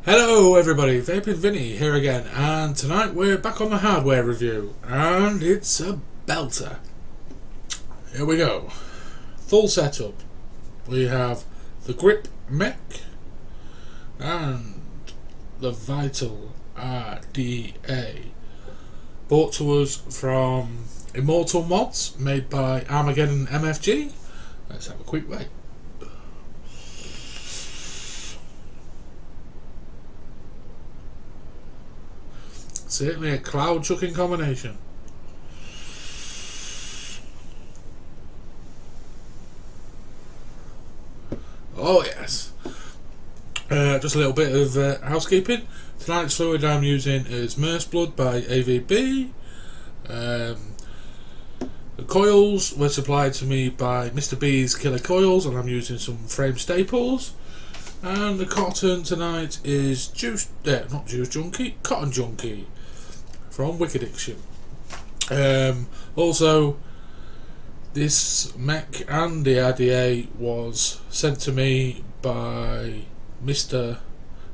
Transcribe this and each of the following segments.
Hello everybody, Vaping Vinny here again, and tonight we're back on the hardware review, and it's a belter. Here we go. Full setup. We have the Grip mech and the Vital RDA, brought to us from Immortal mods made by Armageddon MFG. Let's have a quick wait. Certainly a cloud chucking combination. Oh yes. Just a little bit of housekeeping. Tonight's fluid I'm using is Blood by AVB. The coils were supplied to me by Mr. B's Killer Coils, and I'm using some frame staples. And the cotton tonight is Cotton Junkie from Wicked Addiction. Also, this mech and the RDA was sent to me by Mr.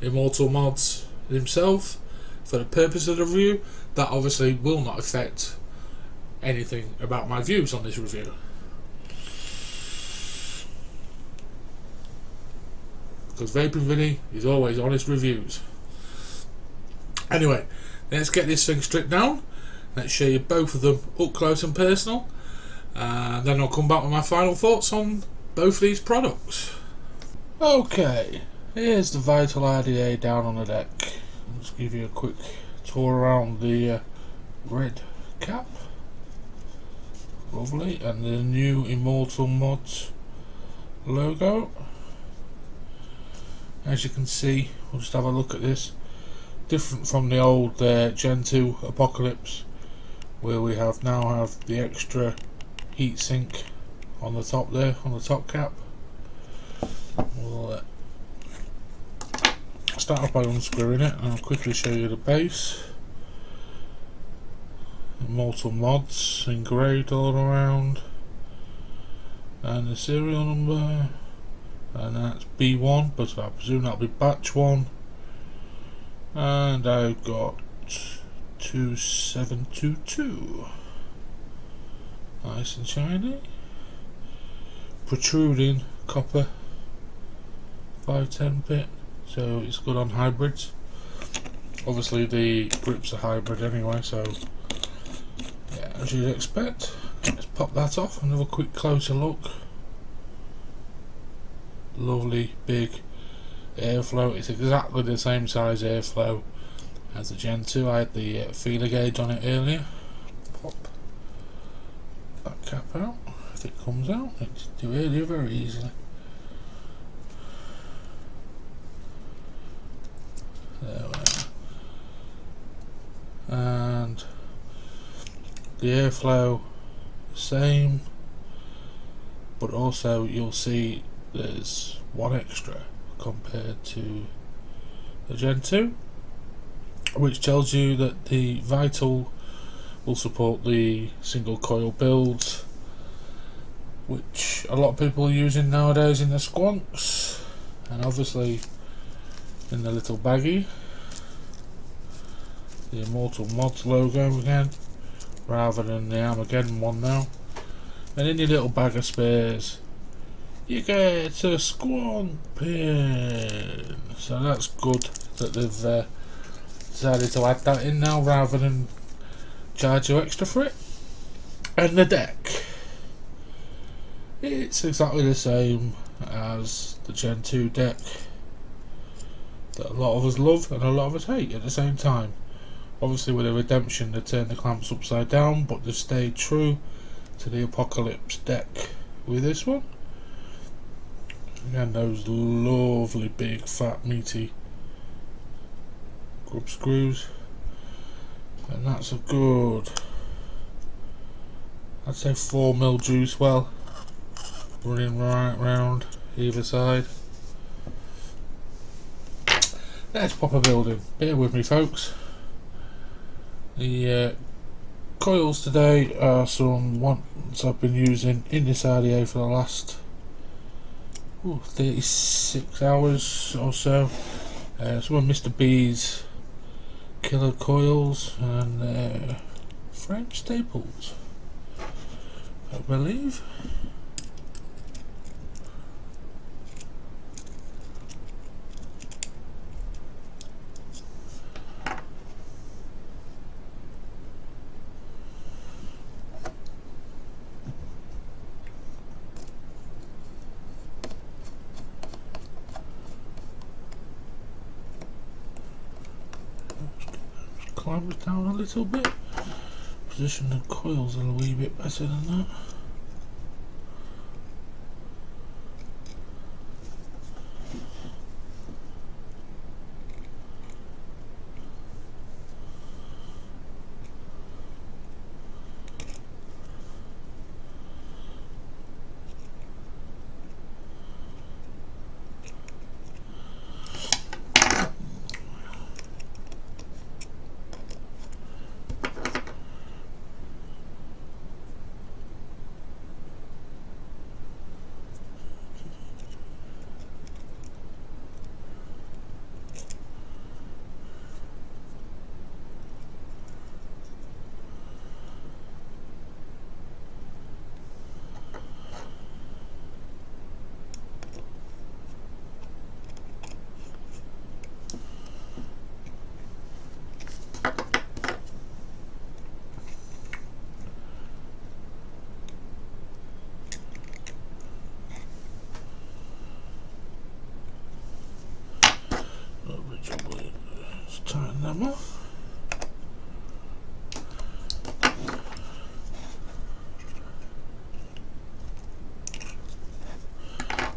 Immortal Mods himself for the purpose of the review. That obviously will not affect anything about my views on this review, because Vaping Vinny is always honest reviews. Anyway, let's get this thing stripped down. Let's show you both of them up close and personal, and then I'll come back with my final thoughts on both of these products. Okay, here's the Vital RDA down on the deck. I'll just give you a quick tour around the red cap. Lovely, and the new Immortal Mods logo. As you can see, we'll just have a look at this. Different from the old Gen 2 Apocalypse, where we now have the extra heatsink on the top there, on the top cap. We'll start off by unscrewing it, and I'll quickly show you the base. Immortal Mods engraved all around, and the serial number, and that's B1, but I presume that'll be batch 1. And I've got 2722. Nice and shiny. Protruding copper 510 bit, so it's good on hybrids. Obviously the grips are hybrid anyway, so yeah, as you'd expect. Let's pop that off and have a quick closer look. Lovely big airflow. It's exactly the same size airflow as the Gen 2. I had the feeler gauge on it earlier. Pop that cap out if it comes out. It's do earlier very easily. There we are. And the airflow same, but also you'll see there's one extra compared to the Gen 2, which tells you that the Vital will support the single coil builds, which a lot of people are using nowadays in the squonks, and obviously in the little baggie, the Immortal Mods logo again, rather than the Armageddon one now. And in your little bag of spares you get a squonk pin, so that's good that they've decided to add that in now rather than charge you extra for it. And the deck, it's exactly the same as the Gen 2 deck that a lot of us love and a lot of us hate at the same time. Obviously with the Redemption they turned the clamps upside down, but they've stayed true to the Apocalypse deck with this one. Again, those lovely big fat meaty grub screws, and that's a good, I'd say 4mm juice well running right round either side. Let's pop a building. Bear with me folks. The coils today are some ones I've been using in this RDA for the last 36 hours or so. Some of Mr. B's killer coils and French staples, I believe. Climb it down a little bit. Position the coils a wee bit better than that. Let's tighten them off.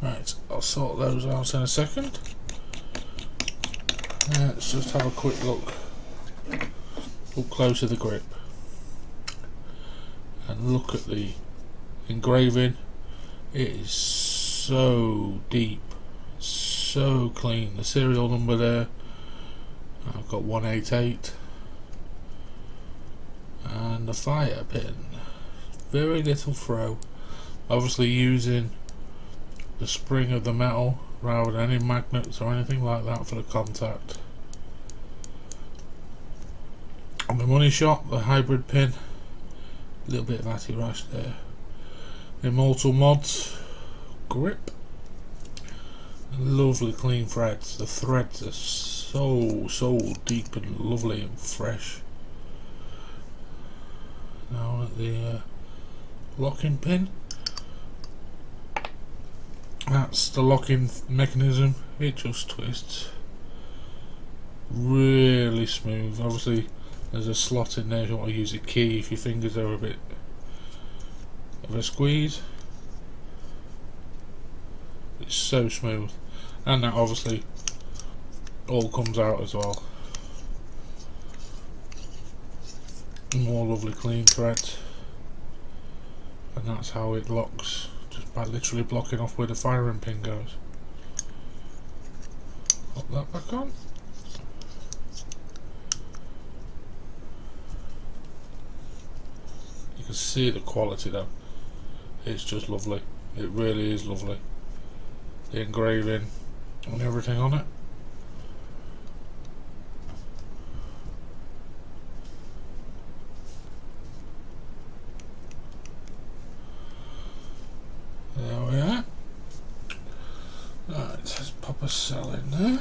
Right, I'll sort those out in a second. Let's just have a quick look up close at the grip and look at the engraving. It is so deep, so clean. The serial number there, I've got 188, and the fire pin, very little throw, obviously using the spring of the metal rather than any magnets or anything like that for the contact. On the money shot, the hybrid pin, a little bit of anti-rash there. Immortal mods grip, lovely clean threads. The threads are so deep and lovely and fresh. Now at the locking pin, that's the locking mechanism. It just twists really smooth. Obviously there's a slot in there if you want to use a key if your fingers are a bit of a squeeze. It's so smooth, and that obviously all comes out as well. More lovely clean threads, and that's how it locks, just by literally blocking off where the firing pin goes. Pop that back on. You can see the quality though, it's just lovely. It really is lovely. The engraving and everything on it. There we are. Right, let's pop a cell in there.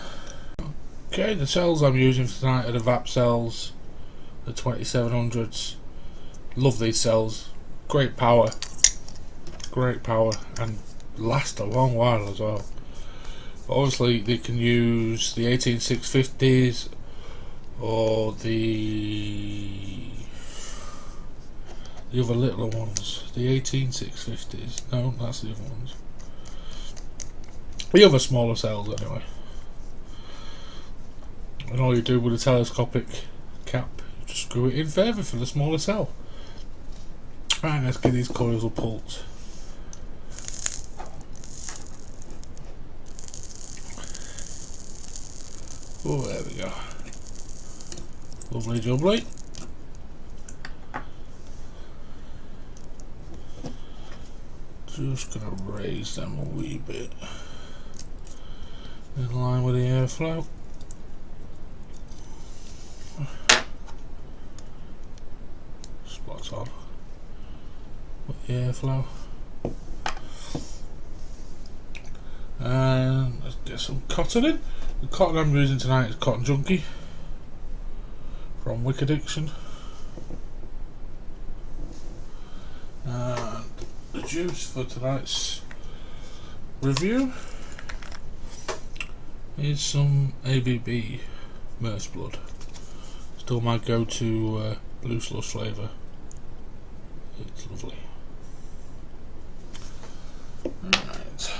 Okay, the cells I'm using for tonight are the VAP cells, the 2700s. Love these cells. Great power, and last a long while as well. But obviously they can use the 18650s or the other littler ones, the 18650s. No, that's the other ones. The other smaller cells anyway. And all you do with a telescopic cap, you just screw it in further for the smaller cell. Right, let's get these coils pulled. Oh, there we go. Lovely jubbly. Just gonna raise them a wee bit in line with the airflow. airflow. And let's get some cotton in. The cotton I'm using tonight is Cotton Junkie from Wick Addiction. And the juice for tonight's review is some ABB Merce Blood. Still my go-to blue slush flavour. It's lovely. Right.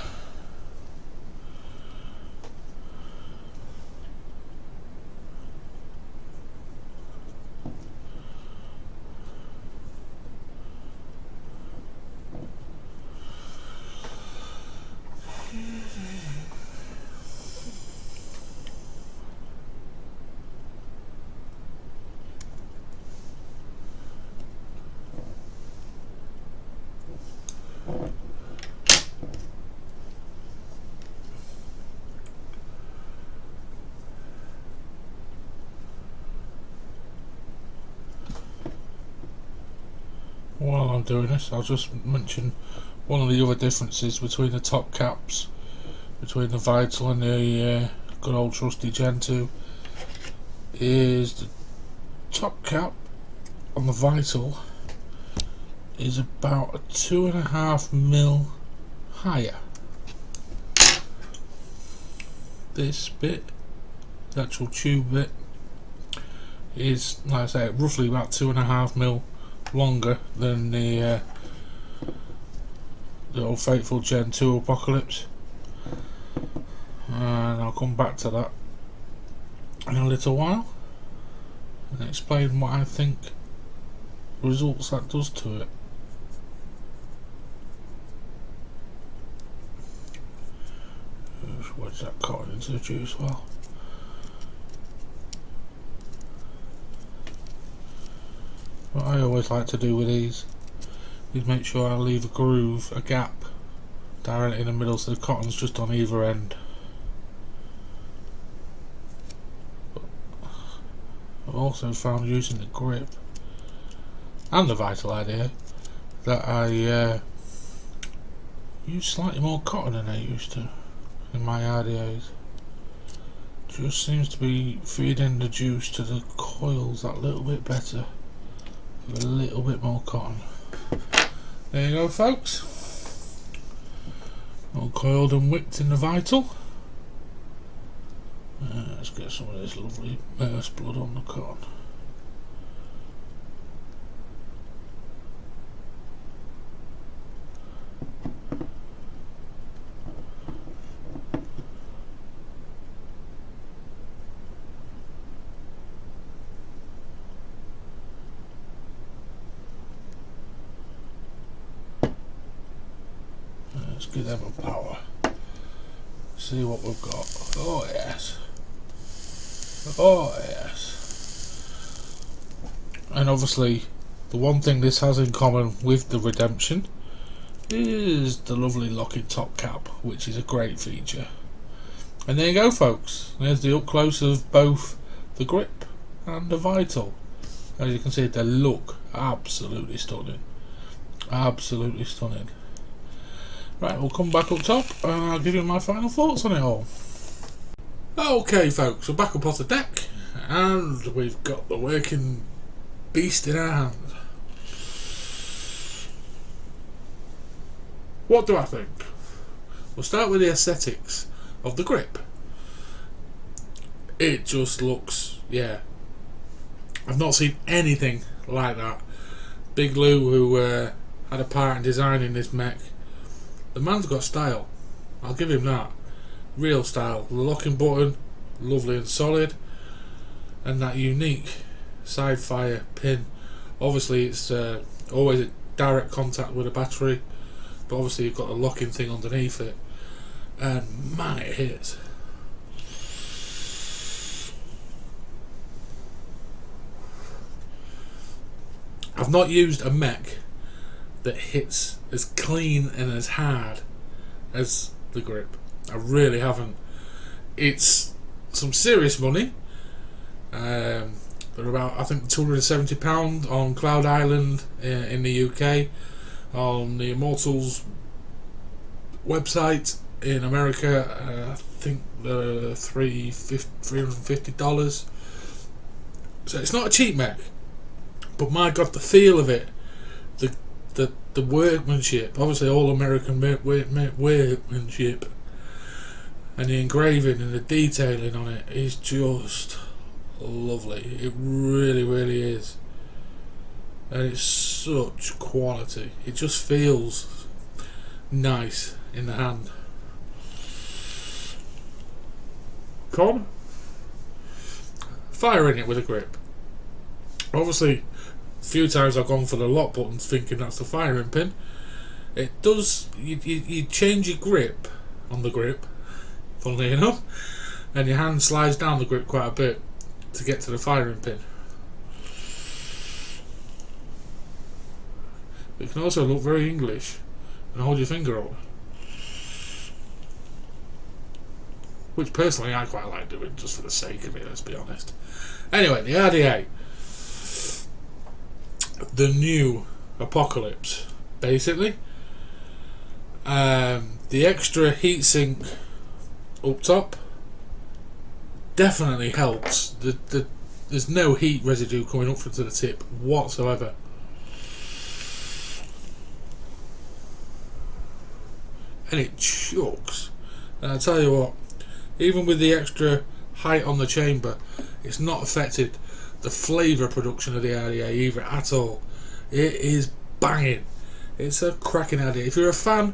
While I'm doing this, I'll just mention one of the other differences between the top caps, between the Vital and the good old trusty Gen 2, is the top cap on the Vital is about a 2.5mm higher. This bit, the actual tube bit, is, like I say, roughly about 2.5mm longer than the old faithful Gen 2 Apocalypse, and I'll come back to that in a little while and explain what I think results that does to it. Just wedge that cotton into the juice well. What I always like to do with these is make sure I leave a groove, a gap, directly in the middle so the cotton's just on either end. But I've also found using the grip and the Vital idea that I use slightly more cotton than I used to in my RDAs. Just seems to be feeding the juice to the coils that little bit better. With a little bit more cotton. There you go, folks. All coiled and whipped in the Vital. Let's get some of this lovely Merce Blood on the cotton. Let's give them a power. See what we've got. Oh yes. Oh yes. And obviously the one thing this has in common with the Redemption is the lovely locking top cap, which is a great feature. And there you go, folks. There's the up close of both the grip and the Vital. As you can see, they look absolutely stunning. Absolutely stunning. Right, we'll come back up top and I'll give you my final thoughts on it all. Okay, folks, we're back up off the deck and we've got the working beast in our hand. What do I think? We'll start with the aesthetics of the grip. It just looks, yeah, I've not seen anything like that. Big Lou, who had a part in designing this mech, the man's got style. I'll give him that. Real style. The locking button, lovely and solid, and that unique side fire pin. Obviously it's always a direct contact with a battery, but obviously you've got a locking thing underneath it, and man, it hits. I've not used a mech that hits as clean and as hard as the grip. I really haven't. It's some serious money. They're about, I think, £270 on Cloud Island in the UK. on the Immortal's website in America. I think they're $350. So it's not a cheap mech, but my god, the feel of it, the workmanship, obviously all American workmanship, and the engraving and the detailing on it is just lovely. It really, really is. And it's such quality. It just feels nice in the hand. Con? Firing it with a grip. Obviously, a few times I've gone for the lock button thinking that's the firing pin. It does, you change your grip on the grip, funnily enough, and your hand slides down the grip quite a bit to get to the firing pin. It can also look very English and hold your finger up, which personally I quite like doing just for the sake of it, let's be honest. Anyway, the RDA, the new Apocalypse, basically. The extra heatsink up top definitely helps. There's no heat residue coming up to the tip whatsoever. And it chucks. And I tell you what, even with the extra height on the chamber, it's not affected the flavour production of the RDA either at all. It is banging. It's a cracking RDA. If you're a fan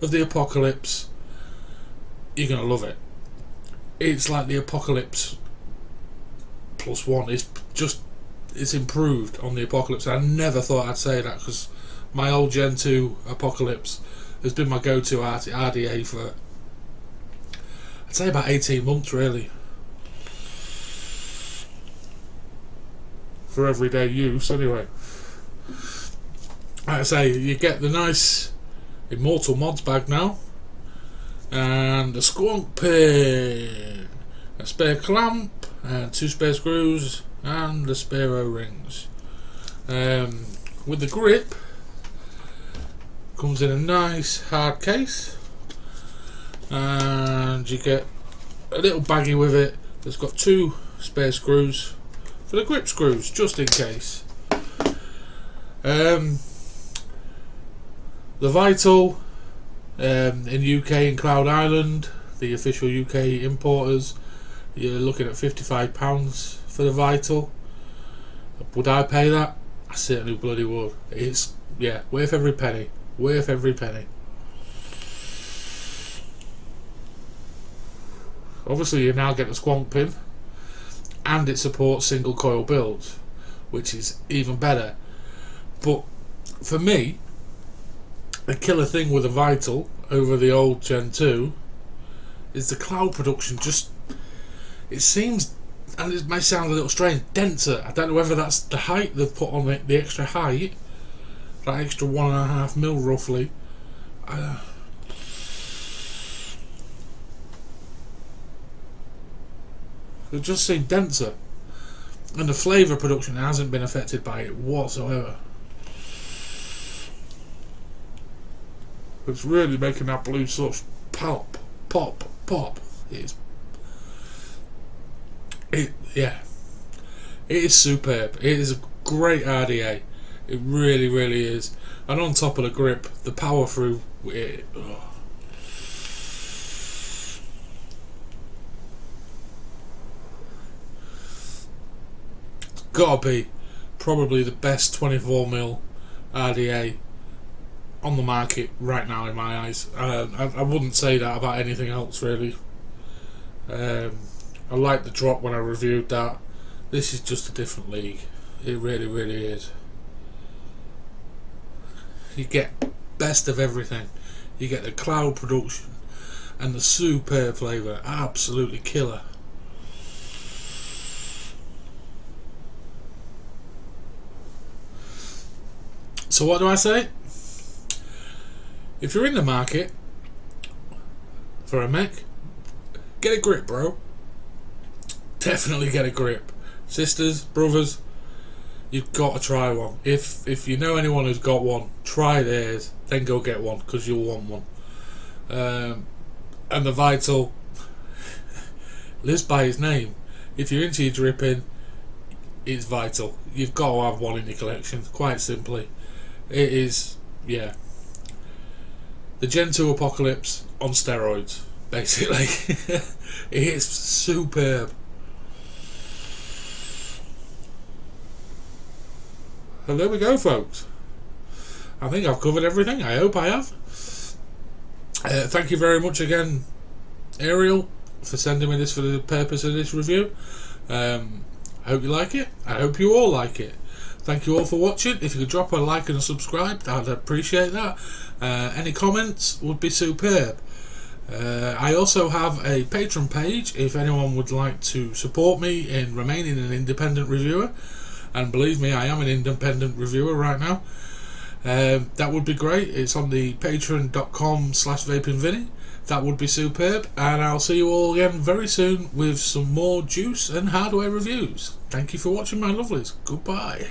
of the Apocalypse, you're going to love it. It's like the Apocalypse +1. It's improved on the Apocalypse. I never thought I'd say that, because my old Gen 2 Apocalypse has been my go-to RDA for, I'd say, about 18 months really, for everyday use anyway. Like I say, you get the nice Immortal mods bag now, and a squonk pin, a spare clamp, and 2 spare screws, and the spare O-rings. With the grip, comes in a nice hard case, and you get a little baggie with it that's got 2 spare screws for the grip screws, just in case. The Vital, in UK and Cloud Island, the official UK importers, you're looking at £55 for the Vital. Would I pay that? I certainly bloody would. It's, yeah, worth every penny. Worth every penny. Obviously you now get the squonk pin, and it supports single coil builds, which is even better. But for me, the killer thing with the Vital over the old Gen 2 is the cloud production. Just, it seems, and it may sound a little strange, denser. I don't know whether that's the height they've put on it, the extra height, that extra 1.5 mil roughly. It just seemed denser, and the flavour production hasn't been affected by it whatsoever. It's really making that blue stuff pop, pop, pop. Yeah, it is superb. It is a great RDA. It really, really is. And on top of the grip, the power through it. Oh. It's gotta be probably the best 24mm RDA on the market right now in my eyes. I wouldn't say that about anything else really. I liked the drop when I reviewed that. This is just a different league. It really, really is. You get best of everything. You get the cloud production and the superb flavour. Absolutely killer. So what do I say? If you're in the market for a mech, get a grip, bro. Definitely get a grip. Sisters, brothers, You've got to try one. If you know anyone who's got one, try theirs, then go get one, because you'll want one. And the Vital lives by its name. If you're into your dripping, it's Vital. You've got to have one in your collection, quite simply. It is, yeah, the Gen 2 Apocalypse on steroids, basically. It's superb. And there we go, folks. I think I've covered everything. I hope I have. Thank you very much again, Ariel, for sending me this for the purpose of this review. I hope you like it. I hope you all like it. Thank you all for watching. If you could drop a like and a subscribe, I'd appreciate that. Any comments would be superb. I also have a Patreon page if anyone would like to support me in remaining an independent reviewer. And believe me, I am an independent reviewer right now. That would be great. It's on the patreon.com/vapingvinny. That would be superb. And I'll see you all again very soon with some more juice and hardware reviews. Thank you for watching, my lovelies. Goodbye.